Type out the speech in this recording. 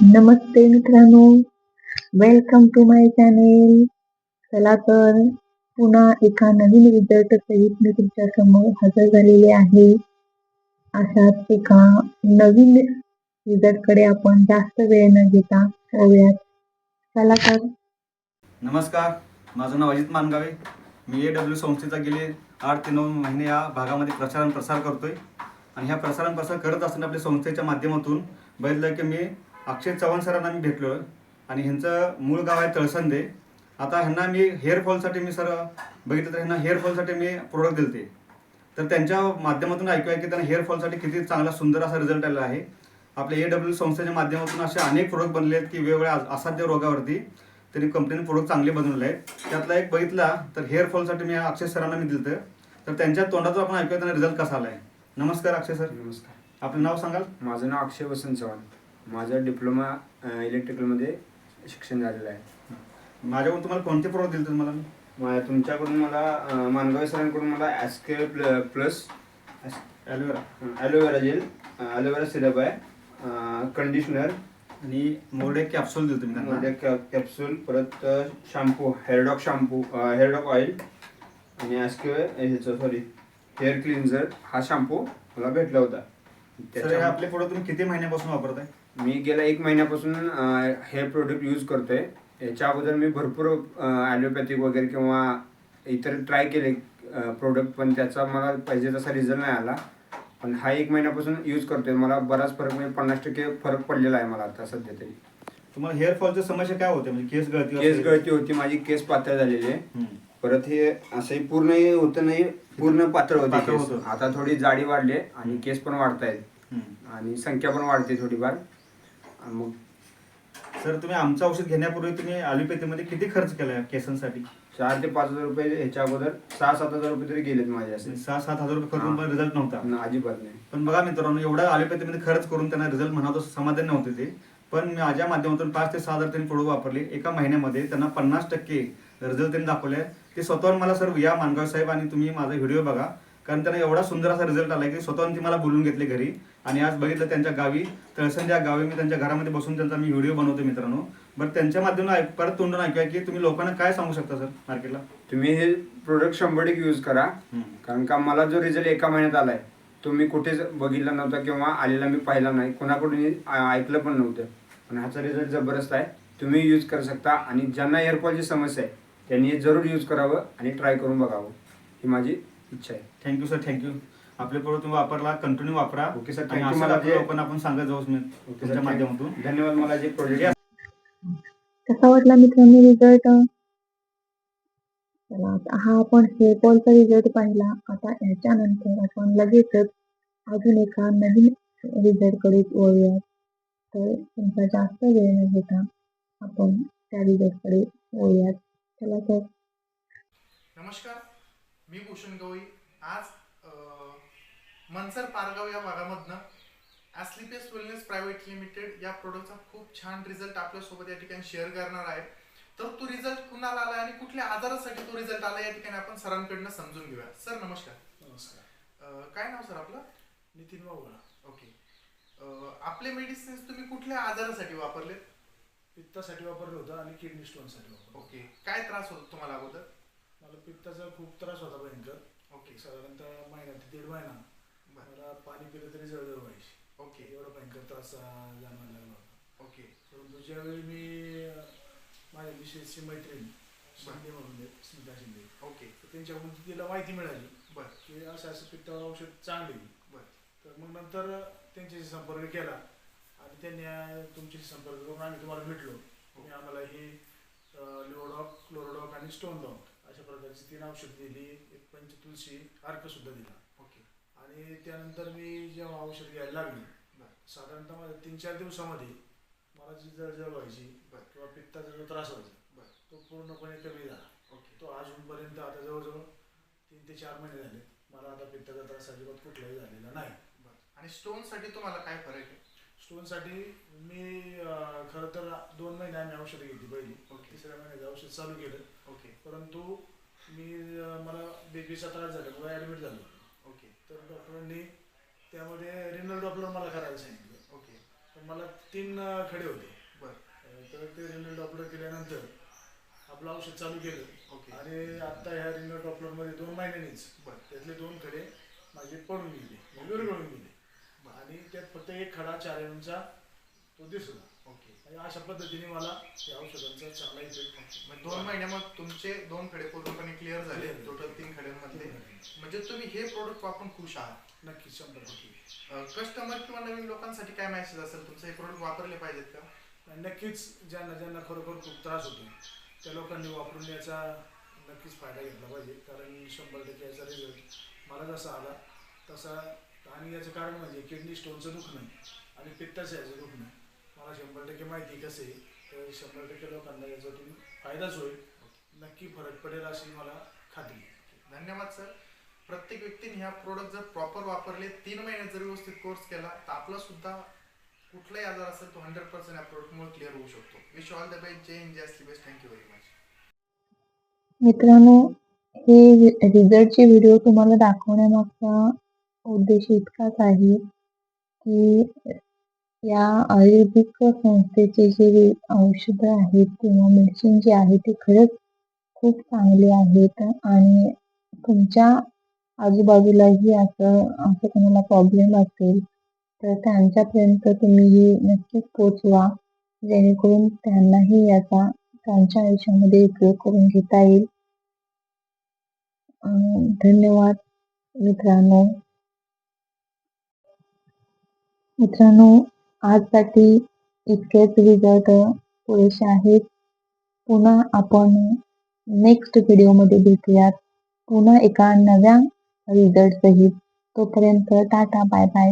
नमस्ते मित्रांनो, welcome to my channel. चला तर पुन्हा एका नवीन रिझल्ट सहित मी तुमच्या समोर हजर झालेले आहे. अशाच एका नवीन रिझल्टकडे आपण जास्त वेळ न घेता वळूयात. चला तर. नमस्कार, माझं नाव अजित मानगावे. मी AW संस्थेचा गेले 8 ते 9 महिने या भागामध्ये प्रसार करतोय. आणि ह्या प्रसार करत असताना आपल्या संस्थेच्या माध्यमातून बघितलं की मी अक्षय चव्हाण सरांना मी भेटलो आणि ह्यांचं मूळ गाव आहे तळसंदे. आता ह्यांना मी हेअरफॉलसाठी मी सर बघितलं तर ह्यांना हेअरफॉलसाठी मी प्रोडक्ट दिलते. तर त्यांच्या माध्यमातून ऐकूया की त्यांना हेअरफॉलसाठी किती चांगला सुंदर असा रिझल्ट आलेला आहे. आपल्या AW संस्थेच्या माध्यमातून असे अनेक प्रोडक्ट बनले आहेत की वेगवेगळ्या असाध्य रोगावरती त्यांनी कंपनीने प्रोडक्ट चांगले बनवले आहेत. त्यातला एक बघितला तर हेअरफॉलसाठी मी अक्षय सरांना मी दिलं तर त्यांच्या तोंडातून आपण ऐकूया त्यांना रिझल्ट कसा आला आहे. नमस्कार अक्षय सर. नमस्कार. आपलं नाव सांगाल? माझं नाव अक्षय वसंत चव्हाण. माझं डिप्लोमा इलेक्ट्रिकलमध्ये शिक्षण झालेलं आहे. माझ्याकडून तुम्हाला कोणते प्रोडक्ट दिले तुम्हाला? तुमच्याकडून मला मानगावे सरांकडून मला ॲस्के plus aloe vera gel, aloe vera syrup आहे, कंडिशनर आणि मोर्डेक कॅप्सूल दिलं तुम्ही त्यांना. मोर्डेक कॅप्सूल, परत शॅम्पू, हेअरडॉक ऑइल आणि ॲस्के हेअर क्लिन्झर हा शॅम्पू मला भेटला होता. सर आपले प्रोडक्ट तुम्ही किती महिन्यापासून वापरताय? मी गेल्या 1 महिन्यापासून हे प्रोडक्ट यूज करतोय. याच्या अगोदर मी भरपूर ॲलोपॅथिक वगैरे किंवा इतर ट्राय केले प्रोडक्ट, पण त्याचा मला पाहिजे तसा रिझल्ट नाही आला. पण हा 1 महिन्यापासून यूज करतोय. मला बराच फरक, म्हणजे 50% फरक पडलेला आहे मला आता सध्या तरी. तुम्हाला हेअरफॉलची समस्या काय होते? म्हणजे केस गळती होती, माझी केस पातळ झालेली आहे. परत हे असंही पूर्ण होतं नाही, पूर्ण पातळ होते. आता थोडी जाडी वाढली आणि केस पण वाढतायत आणि संख्या पण वाढते थोडीफार. मग सर तुम्ही आमचं औषध घेण्यापूर्वी तुम्ही ॲलोपॅथीमध्ये किती खर्च केला केसांसाठी? 4,000 ते 5,000 रुपये ह्याच्या अगोदर 6,000-7,000 रुपये तरी गेलेत माझे. असे 6,000-7,000 रुपये करून पण रिझल्ट नव्हता? अजिबात नाही. पण बघा मित्रांनो, एवढा ॲलोपॅथीमध्ये खर्च करून त्यांना रिझल्ट म्हणावं समाधान नव्हते ते. पण माझ्या माध्यमातून 5 ते 6,000 त्यांनी प्रोडक्ट वापरले. एका महिन्यामध्ये त्यांना 50% रिझल्ट त्यांनी दाखवले. ते स्वतःहून मला सर या मानगाव साहेब आणि तुम्ही माझा व्हिडिओ बघा, कारण त्यांना एवढा सुंदर असा रिझल्ट आला की स्वतःहून ती मला बोलून घेतले घरी. आणि आज बघितलं त्यांच्या गावी तळसंदे या गावी मी त्यांच्या घरामध्ये बसून त्यांचा मी व्हिडिओ बनवतो मित्रांनो. बरं त्यांच्या माध्यमातून परत तोंडून ऐकूया की तुम्ही लोकांना काय सांगू शकता सर मार्केटला? तुम्ही हे प्रोडक्ट 100% यूज करा. कारण का मला जो रिझल्ट 1 महिन्यात आलाय तो मी कुठेच बघितला नव्हता किंवा आलेला मी पाहिला नाही, कोणाकडून ऐकलं पण नव्हतं. पण ह्याचा रिझल्ट जबरदस्त आहे. तुम्ही यूज करू शकता आणि ज्यांना हेअरफॉलची समस्या आहे त्यांनी हे जरूर यूज करावं आणि ट्राय करून बघावं, ही माझी इच्छा आहे. Thank you sir, thank you. आपले प्रोडक्ट तुम्ही वापरला, कंटिन्यू वापरा. Okay sir, thank you. मला लोकांना आपण सांगत जाऊ तुमच्या माध्यमातून. धन्यवाद. मला जे प्रोजेक्ट कसा वाटला मित्रांनो रिझल्ट? चला हा आपण हेअरफॉलचा रिझल्ट पाहिला. आता याच्यानंतर आपण लगेचच अजून एका नवीन रिझल्टकडे वळूयात. तर तुमचा जास्त वेळ न घेता आपण त्या रिझल्टकडे वळूयात. चला तर. नमस्कार, मी भूषण गवई. आज मनसर पारगाव या भागामधनं ॲस्लिपेस वेलनेस प्रायव्हेट लिमिटेड या प्रोडक्टचा खूप छान रिझल्ट आपल्यासोबत या ठिकाणी शेअर करणार आहे. तर तो रिझल्ट कुणाला आला आणि कुठल्या आजारासाठी तो रिझल्ट आला या ठिकाणी आपण सरांकडनं समजून घेऊया. सर नमस्कार. नमस्कार. काय नाव सर आपलं? नितीन वावळा. ओके. आपले मेडिसिन्स तुम्ही कुठल्या आजारासाठी वापरले? पित्तासाठी वापरलं होतं आणि किडनी स्टोनसाठी वापरलं. ओके. काय त्रास होतो तुम्हाला अगोदर? मला पित्ताचा खूप त्रास होता भयंकर. ओके. साधारणतः महिना ते 1.5 महिना मला पाणी पिलं तरी जळजळ व्हायची. ओके. एवढा भयंकर त्रास जाणवायला लागला होता. ओके. परंतु ज्यावेळी मी माझ्या मिसेसची मैत्रीण शिंदे म्हणून स्मिता शिंदे, ओके, तर त्यांच्याकडून तिला माहिती मिळाली बरं की असं असं पित्तावर औषध चांगली. बरं. तर मग नंतर त्यांच्याशी संपर्क केला आणि त्यांनी तुमच्याशी संपर्क करून आम्ही तुम्हाला भेटलो. तुम्ही आम्हाला ही लिओडॉक, क्लोरोडॉक आणि स्टोनडॉक अशा प्रकारची 3 औषधं दिली. एक पंचतुलसी अर्कसुद्धा दिला. ओके. आणि त्यानंतर मी जेव्हा औषध घ्यायला लागली, साधारणतः माझ्या 3-4 दिवसामध्ये मला जी जळजळ व्हायची किंवा पित्ताचा जो त्रास व्हायचा तो पूर्णपणे कमी झाला. ओके. तो अजूनपर्यंत आता जवळजवळ 3 ते 4 महिने झाले मला आता पित्ताचा त्रास अजिबात कुठलाही झालेला नाही. आणि स्टोनसाठी तुम्हाला काय फरक आहे? स्टोनसाठी मी खरं तर 2 महिने आम्ही औषधं घेतली पहिली. ओके. 3ऱ्या महिन्याचं औषध चालू केलं. ओके. परंतु मला बीपीचा त्रास झाल्यामुळे ॲडमिट झालो. ओके. तर डॉक्टरांनी त्यामध्ये रिनल डॉपलर मला करायला सांगितलं. ओके. तर मला 3 खडे होते. बरं. तर ते रिनल डॉपलर केल्यानंतर आपलं औषध चालू केलं. ओके. आणि आत्ता ह्या रिनल डॉपलरमध्ये 2 महिन्यांनीच बरं. त्यातले 2 खडे माझे पडून गेले, विरघळून गेले. बरं. आणि त्यात फक्त एक खडा 4 एमचा तो दिसला. ओके. आणि अशा पद्धतीने मला या औषधांचा चांगला इफेक्ट. मग 2 महिन्यामध्ये तुमचे 2 खडे पूर्णपणे क्लिअर झाले, टोटल 3 खड्यांमध्ये. म्हणजे तुम्ही हे प्रोडक्ट वापरून खुश आहात? नक्की 100%. कस्टमर किंवा नवीन लोकांसाठी काय मेसेज असेल तुमचं, हे प्रोडक्ट वापरले पाहिजेत का? नक्कीच ज्यांना खरोखर खूप त्रास होतो त्या लोकांनी वापरून याचा नक्कीच फायदा घेतला पाहिजे. कारण 100% याचा रिझल्ट मला जसा आला तसा. आणि याचं कारण म्हणजे किडनी स्टोनचं दुखणं आणि पित्ताशयाचं दुखणं मला 100% माहिती कसं आहे. तर 100% लोकांना याच्यातून फायदाच होईल, नक्की फरक पडेल अशी मला खात्री आहे. धन्यवाद सर. प्रत्येक व्यक्तीने ह्या प्रोडक्ट जर प्रॉपर वापरले, 3 महिन्यात जर व्यवस्थित कोर्स केला, तर आपला सुद्धा कुठलाही आजार असेल तो 100% या प्रोडक्टमुळे क्लिअर होऊ शकतो. Wish all the best. जय हिंद, जय Shri best. Thank you very much. मित्रांनो, हे रिझल्टचे व्हिडिओ तुम्हाला दाखवण्यामागचा उद्देश इतकाच आहे की या आयुर्वेदिक संस्थेचे जे औषधं आहेत किंवा मेडिसिन जे आहे ते खरंच खूप चांगले आहेत. आणि तुमच्या आजूबाजूलाही असं कोणाला प्रॉब्लेम असेल तर त्यांच्यापर्यंत तुम्ही हे नक्कीच पोचवा, जेणेकरून त्यांनाही याचा त्यांच्या आयुष्यामध्ये उपयोग करून घेता येईल. धन्यवाद मित्रांनो, आजसाठी इतकेच रिझल्ट पुरेसे आहेत. पुन्हा आपण नेक्स्ट व्हिडिओमध्ये भेटूयात, पुन्हा एका नव्या रिझल्ट सहित. तोपर्यंत टाटा, बाय बाय.